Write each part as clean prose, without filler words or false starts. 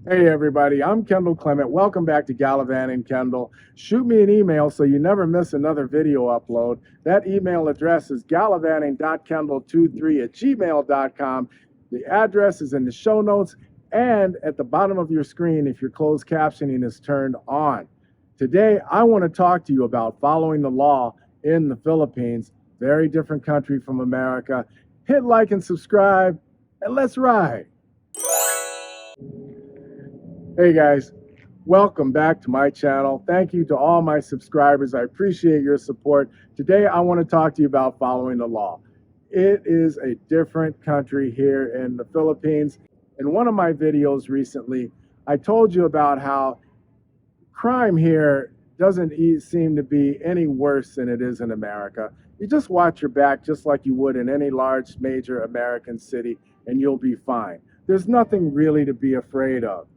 Hey everybody, I'm Kendall Clement. Welcome back to Gallivanting Kendall. Shoot me an email so you never miss another video upload. That email address is gallivanting.kendall23@gmail.com. The address is in the show notes and at the bottom of your screen if your closed captioning is turned on. Today, I want to talk to you about following the law in the Philippines. Very different country from America. Hit like and subscribe, and let's ride. Hey guys, welcome back to my channel. Thank you to all my subscribers. I appreciate your support. Today I want to talk to you about following the law. It is a different country here in the Philippines. In one of my videos recently, I told you about how crime here doesn't seem to be any worse than it is in America. You just watch your back just like you would in any large major American city and you'll be fine. There's nothing really to be afraid of.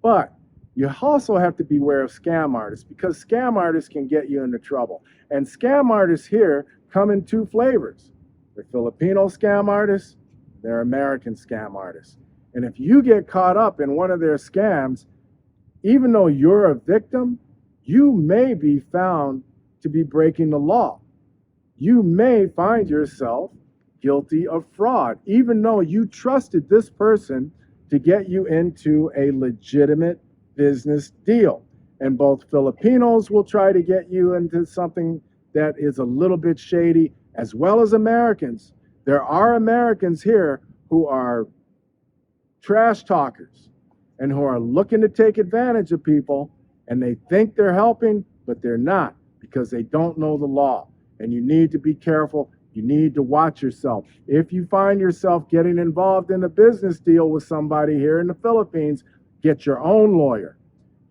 But you also have to beware of scam artists because scam artists can get you into trouble. And scam artists here come in two flavors. They're Filipino scam artists, they're American scam artists. And if you get caught up in one of their scams, even though you're a victim, you may be found to be breaking the law. You may find yourself guilty of fraud, even though you trusted this person to get you into a legitimate business deal. And both Filipinos will try to get you into something that is a little bit shady, as well as Americans. There are Americans here who are trash talkers and who are looking to take advantage of people, and they think they're helping, but they're not because they don't know the law. And you need to be careful. You need to watch yourself. If you find yourself getting involved in a business deal with somebody here in the Philippines, get your own lawyer.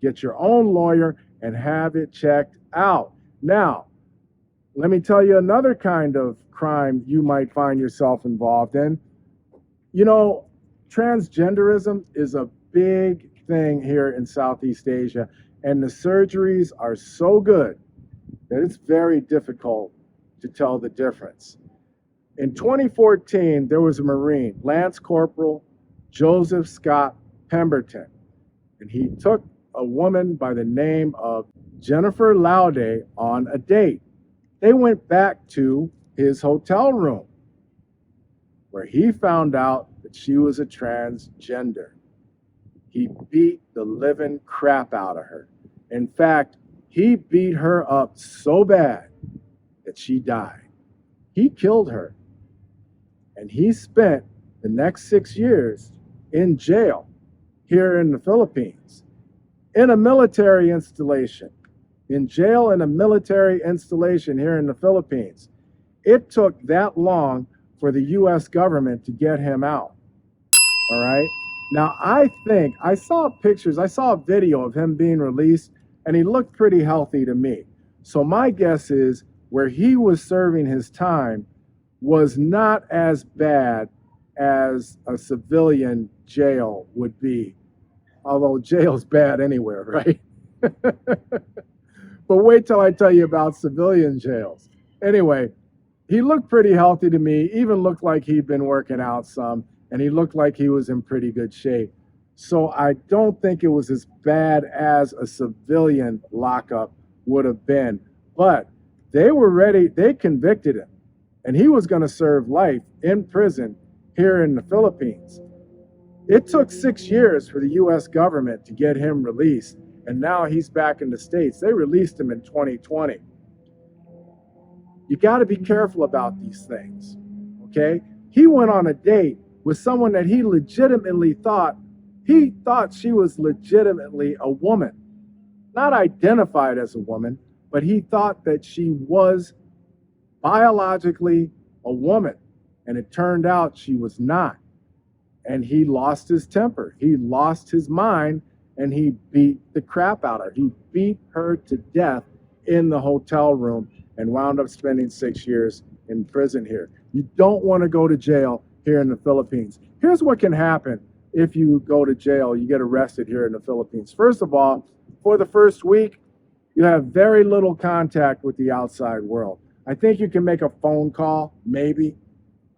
Get your own lawyer and have it checked out. Now, let me tell you another kind of crime you might find yourself involved in. You know, transgenderism is a big thing here in Southeast Asia, and the surgeries are so good that it's very difficult to tell the difference. In 2014, there was a Marine, Lance Corporal Joseph Scott Pemberton, and he took a woman by the name of Jennifer Laude on a date. They went back to his hotel room where he found out that she was a transgender. He beat the living crap out of her. In fact, he beat her up so bad that she died. He killed her. And he spent the next 6 years in jail here in the Philippines, in a military installation, in jail in a military installation here in the Philippines. It took that long for the U.S. government to get him out. All right. Now, I saw pictures, I saw a video of him being released, and he looked pretty healthy to me. So my guess is where he was serving his time was not as bad as a civilian jail would be. Although jail's bad anywhere, right? But wait till I tell you about civilian jails. Anyway, he looked pretty healthy to me, even looked like he'd been working out some, and he looked like he was in pretty good shape. So I don't think it was as bad as a civilian lockup would have been. But they were ready, they convicted him, and he was going to serve life in prison here in the Philippines. It took 6 years for the U.S. government to get him released, and now he's back in the States. They released him in 2020. You got to be careful about these things, okay? He went on a date with someone that he legitimately thought she was legitimately a woman, not identified as a woman, but he thought that she was biologically a woman, and it turned out she was not. And he lost his temper. He lost his mind, and he beat the crap out of her. He beat her to death in the hotel room and wound up spending 6 years in prison here. You don't want to go to jail here in the Philippines. Here's what can happen if you go to jail, you get arrested here in the Philippines. First of all, for the first week, you have very little contact with the outside world. I think you can make a phone call, maybe.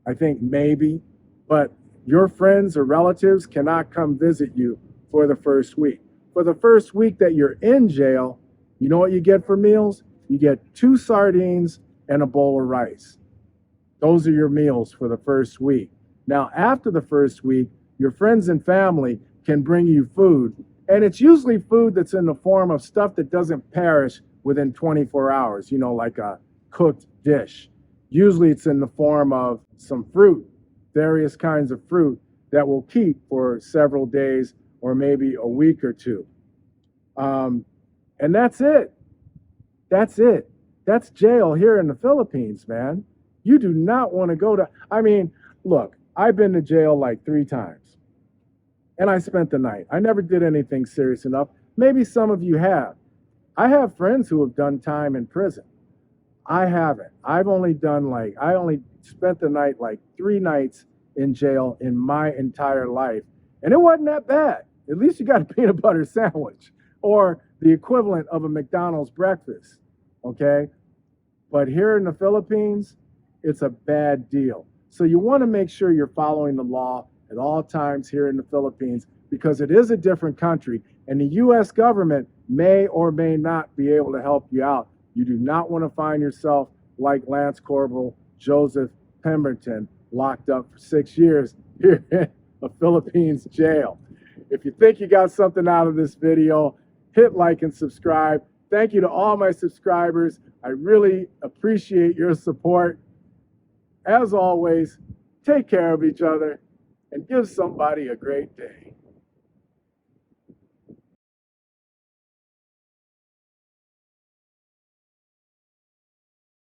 I think maybe. But your friends or relatives cannot come visit you for the first week. For the first week that you're in jail, you know what you get for meals? You get 2 sardines and a bowl of rice. Those are your meals for the first week. Now, after the first week, your friends and family can bring you food. And it's usually food that's in the form of stuff that doesn't perish within 24 hours, you know, like a cooked dish. Usually it's in the form of some fruit, various kinds of fruit that will keep for several days or maybe a week or two. And that's it. That's it. That's jail here in the Philippines, man. You do not want to go to, I mean, look, I've been to jail like 3 times and I spent the night. I never did anything serious enough. Maybe some of you have. I have friends who have done time in prison. I haven't. I only spent the night like 3 nights in jail in my entire life. And it wasn't that bad. At least you got a peanut butter sandwich or the equivalent of a McDonald's breakfast, okay? But here in the Philippines, it's a bad deal. So you want to make sure you're following the law at all times here in the Philippines because it is a different country and the U.S. government may or may not be able to help you out. You do not want to find yourself like Lance Corporal Joseph Pemberton locked up for 6 years here in a Philippines jail. If you think you got something out of this video, hit like and subscribe. Thank you to all my subscribers. I really appreciate your support. As always, take care of each other and give somebody a great day.